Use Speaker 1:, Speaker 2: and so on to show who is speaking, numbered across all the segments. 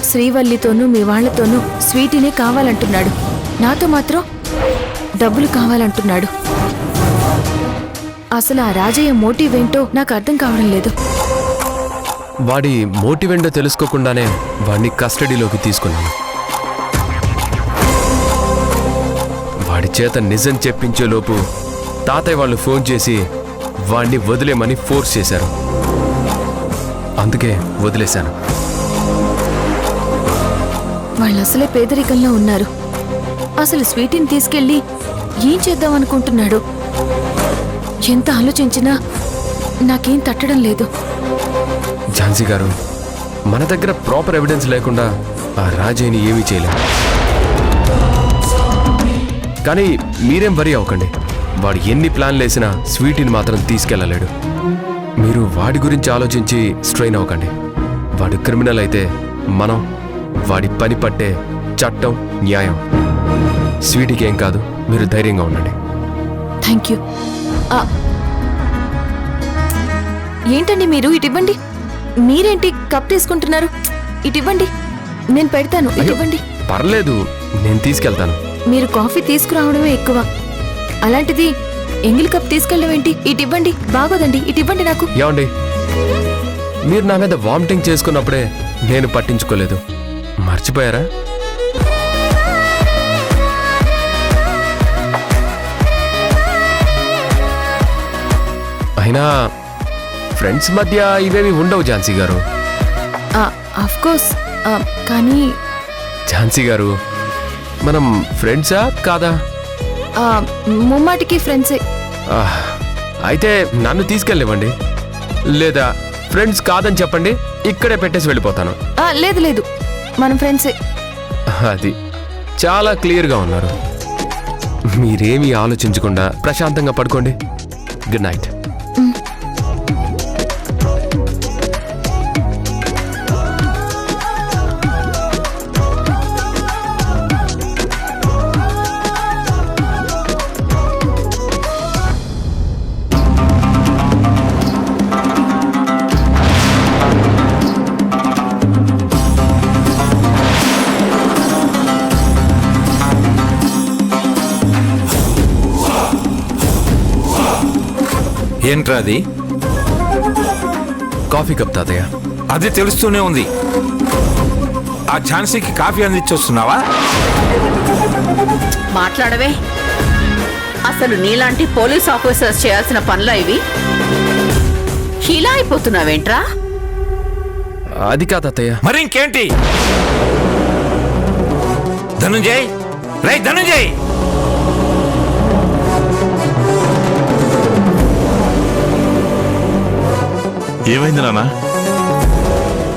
Speaker 1: శ్రీవల్లితోనూ మీ వాళ్లతోనూ స్వీటీనే కావాలంటున్నాడు, నాతో మాత్రం డబ్బులు కావాలంటున్నాడు. అసలు ఆ రాజయ్య మోటివ్ ఏంటో నాకు అర్థం కావడం లేదు.
Speaker 2: వాడి మోటివ్ ఏంటో తెలుసుకోకుండానే వాడిని కస్టడీలోకి తీసుకున్నాను. వాడి చేత నిజం చెప్పించే లోపు తాతయ్య వాళ్ళు ఫోన్ చేసి వాడిని వదిలేమని ఫోర్స్ చేశారు. అందుకే వదిలేశాను.
Speaker 1: వాళ్ళు అసలే పేదరికంలో ఉన్నారు. అసలు స్వీటీని తీసుకెళ్ళి ఏం చేద్దామనుకుంటున్నాడు? ఎంత ఆలోచించినా నాకేం తట్టడం లేదు.
Speaker 2: ఝాన్సీ గారు, మన దగ్గర ప్రాపర్ ఎవిడెన్స్ లేకుండా ఆ రాజయ్యని ఏమీ చేయలేం. కానీ మీరేం వరీ అవ్వకండి. వాడు ఎన్ని ప్లాన్లు వేసినా స్వీటీని మాత్రం తీసుకెళ్ళలేడు. మీరు వాడి గురించి ఆలోచించి స్ట్రెయిన్ అవ్వకండి. వాడు క్రిమినల్ అయితే మనం వాడి పని పట్టే చట్టం, న్యాయం. స్వీటీకి ఏం కాదు, మీరు ధైర్యంగా ఉండండి.
Speaker 1: Thank you. ఏంటండి మీరు? ఇటివ్వండి. మీరేంటి కప్ తీసుకుంటున్నారు? ఇటివ్వండి, నేను పెడతాను. ఇటివ్వండి.
Speaker 2: పర్లేదు, నేను తీసుకెళ్తాను.
Speaker 1: మీరు కాఫీ తీసుకురావడమే ఎక్కువ, అలాంటిది ఎంగిల్ కప్ తీసుకెళ్ళడం ఏంటి? ఇటివ్వండి. బాగోదండి, ఇటివ్వండి నాకు.
Speaker 2: ఏమండి, మీరు నా మీద వామిటింగ్ చేసుకున్నప్పుడే నేను పట్టించుకోలేదు, మర్చిపోయారా? అయినా ఫ్రెండ్స్ మధ్య ఇవేవి ఉండవు ఝాన్సీ గారు.
Speaker 1: ఆఫ్ కోర్స్, కానీ
Speaker 2: ఝాన్సీ గారు, మనం ఫ్రెండ్సా కాదా?
Speaker 1: ముమ్మాటికి ఫ్రెండ్సే.
Speaker 2: అయితే నన్ను తీసుకెళ్ళివ్వండి, లేదా ఫ్రెండ్స్ కాదని చెప్పండి, ఇక్కడే పెట్టేసి వెళ్ళిపోతాను.
Speaker 1: లేదు లేదు, మనం ఫ్రెండ్సే.
Speaker 2: అది చాలా క్లియర్గా ఉన్నారు. మీరేమీ ఆలోచించకుండా ప్రశాంతంగా పడుకోండి. Good night.
Speaker 3: ఏంట్రా అది?
Speaker 2: కాఫీ కప్ తాతయ్య.
Speaker 3: అది తెలుస్తూనే ఉంది. ఆ ఝాన్సీకి కాఫీ అందించొస్తున్నావా?
Speaker 4: మాట్లాడవే. అసలు నీలాంటి పోలీస్ ఆఫీసర్స్ చేయాల్సిన పనులా ఇవి? ఇలా అయిపోతున్నావేంట్రా?
Speaker 2: అది కాదు తాతయ్య.
Speaker 3: మరి ఇంకేంటి? ధనుంజయ్, రై ధనుంజయ్,
Speaker 5: ఏమైంది నాన్న?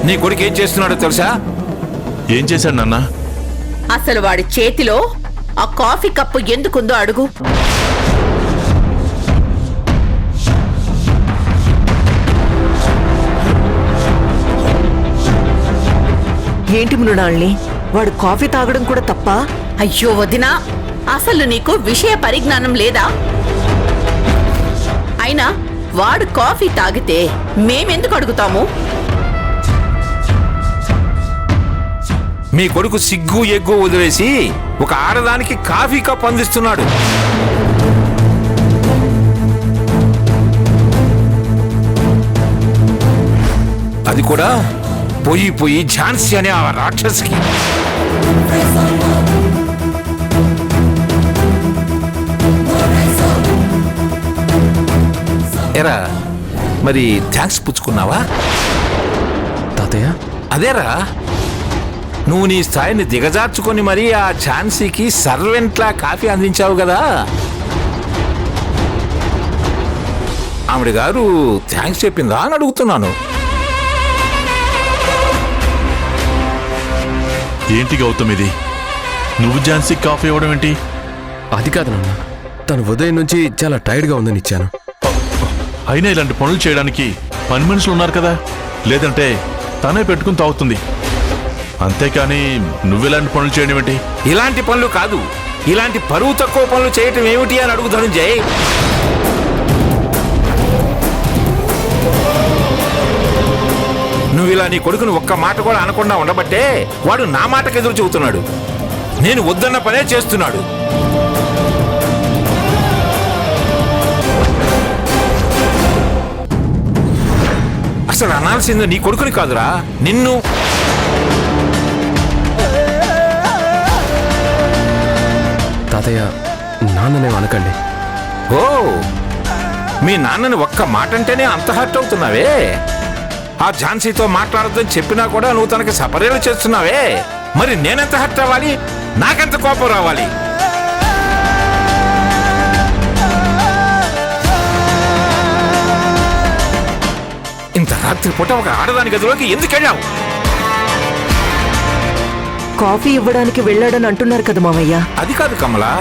Speaker 3: నీ కొడుకు ఏం చేస్తున్నాడో తెలుసా?
Speaker 5: ఏం చేశాడు నాన్న?
Speaker 4: అసలు వాడి చేతిలో ఆ కాఫీ కప్పు ఎందుకుందో అడుగు.
Speaker 6: ఏంటి మృణాల్ని, వాడు కాఫీ తాగడం కూడా తప్ప?
Speaker 4: అయ్యో వదినా, అసలు నీకు విషయ పరిజ్ఞానం లేదా? అయినా వాడు కాఫీ తాగితే మేమెందుకు అడుగుతాము?
Speaker 3: మీ కొడుకు సిగ్గు ఎగ్గు వదిలేసి ఒక ఆడదానికి కాఫీ కప్ అందిస్తున్నాడు. అది కూడా పోయి పోయి ఝాన్సీ అనే ఆ రాక్షసికి. ఎరా, మరి థ్యాంక్స్ పుచ్చుకున్నావా?
Speaker 2: తాతయ్య,
Speaker 3: అదేరా, నువ్వు నీ స్థాయిని దిగజార్చుకొని మరీ ఆ ఝాన్సీకి సర్వెంట్లా కాఫీ అందించావు కదా. ఆవిడ గారు థ్యాంక్స్ చెప్పిందా అని అడుగుతున్నాను.
Speaker 5: ఏంటి గౌతమ్ ఇది? నువ్వు ఝాన్సీకి కాఫీ ఇవ్వడం ఏంటి?
Speaker 2: అది కాదు నాన్న, తను ఉదయం నుంచి చాలా టైర్డ్గా ఉందని ఇచ్చాను.
Speaker 5: అయినా ఇలాంటి పనులు చేయడానికి పని మనుషులు ఉన్నారు కదా, లేదంటే తనే పెట్టుకుని తాగుతుంది. అంతేకాని నువ్వెలాంటి పనులు చేయడం ఏంటి?
Speaker 3: ఇలాంటి పనులు కాదు, ఇలాంటి పరువు తక్కువ పనులు చేయటం ఏమిటి అని అడుగుతాను జయ్. ఇలా నీ కొడుకుని ఒక్క మాట కూడా అనకుండా ఉండబట్టే వాడు నా మాటకు ఎదురు చెబుతున్నాడు. నేను వద్దన్న పనే చేస్తున్నాడు. అసలు అనాల్సింది నీ కొడుకుని కాదురా, నిన్ను.
Speaker 2: తాతయ్య నాన్ననే అనకండి.
Speaker 3: ఓ, మీ నాన్నని ఒక్క మాట అంటేనే అంత హర్ట్ అవుతున్నావే. ఆ ఝాన్సీతో మాట్లాడొద్దని చెప్పినా కూడా నువ్వు తనకి సపర్యలు చేస్తున్నావే. మరి నేనెంత హర్ట్ అవ్వాలి, నాకెంత కోపం రావాలి? ఇంత రాత్రి పూట ఒక ఆడదాని గదిలోకి ఎందుకు వెళ్ళావు?
Speaker 6: కాఫీ ఇవ్వడానికి వెళ్ళాడని అంటున్నారు కదా మామయ్య.
Speaker 3: అది కాదు కమలా,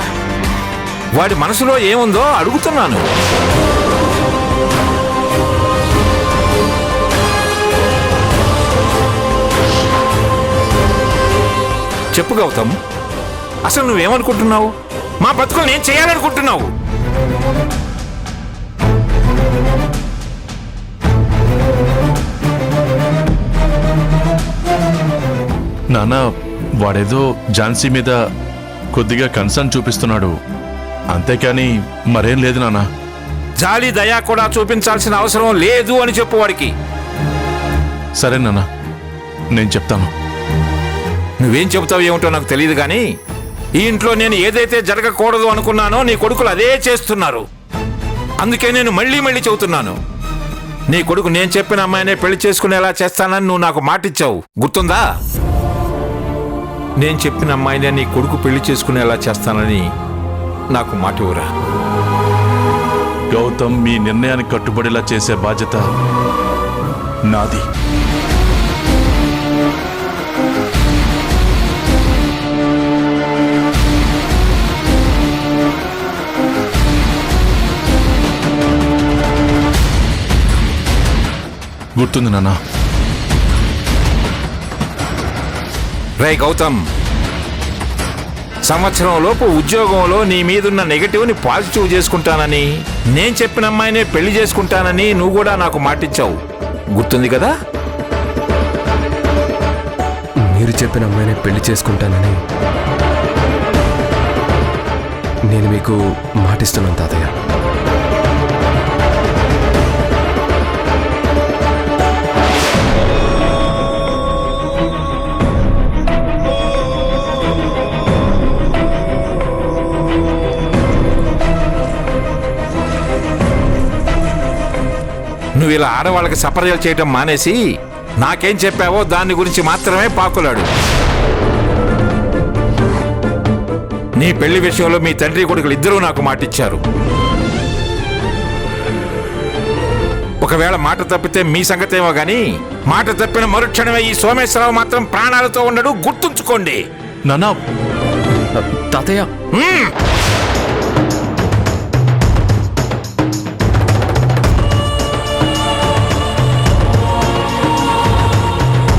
Speaker 3: వాడి మనసులో ఏముందో అడుగుతున్నాను. చెప్పు గౌతమ్, అసలు నువ్వేమనుకుంటున్నావు? మా బతుకులు నేను చేయాలనుకుంటున్నావు?
Speaker 5: నాన్న, వాడేదో ఝాన్సీ మీద కొద్దిగా కన్సర్న్ చూపిస్తున్నాడు, అంతేకాని మరేం లేదు నాన్న.
Speaker 3: జాలి దయా కూడా చూపించాల్సిన అవసరం లేదు అని చెప్పు వాడికి.
Speaker 5: సరే నాన్న, నేను చెప్తాను.
Speaker 3: నువ్వేం చెబుతావు ఏమిటో నాకు తెలియదు కానీ ఈ ఇంట్లో నేను ఏదైతే జరగకూడదు అనుకున్నానో నీ కొడుకులు అదే చేస్తున్నారు. అందుకే నేను మళ్ళీ మళ్ళీ చెబుతున్నాను, నీ కొడుకు నేను చెప్పిన అమ్మాయినే పెళ్లి చేసుకునేలా చేస్తానని నువ్వు నాకు మాటిచ్చావు, గుర్తుందా? నేను చెప్పిన అమ్మాయినే నీ కొడుకు పెళ్లి చేసుకునేలా చేస్తానని నాకు మాట ఇవ్వరా?
Speaker 5: గౌతమ్, మీ నిర్ణయానికి కట్టుబడేలా చేసే బాధ్యత నాది. గుర్తుంది నాన్న.
Speaker 3: రే గౌతమ్, సంవత్సరం లోపు ఉద్యోగంలో నీ మీదున్న నెగటివ్ని పాజిటివ్ చేసుకుంటానని, నేను చెప్పిన అమ్మాయినే పెళ్లి చేసుకుంటానని నువ్వు కూడా నాకు మాటిచ్చావు, గుర్తుంది కదా?
Speaker 2: మీరు చెప్పిన అమ్మాయిని పెళ్లి చేసుకుంటానని నేను మీకు మాటిస్తున్నాను తాతయ్య.
Speaker 3: నువ్వు ఇలా ఆడవాళ్ళకి సపర్యలు చేయటం మానేసి నాకేం చెప్పావో దాని గురించి మాత్రమే పాకులాడు. నీ పెళ్లి విషయంలో మీ తండ్రి కొడుకులు ఇద్దరూ నాకు మాటిచ్చారు. ఒకవేళ మాట తప్పితే మీ సంగతేమో గాని మాట తప్పిన మరుక్షణమే ఈ సోమేశ్వరరావు మాత్రం ప్రాణాలతో ఉండడు, గుర్తుంచుకోండి.
Speaker 5: నాన్న,
Speaker 2: తాతయ్య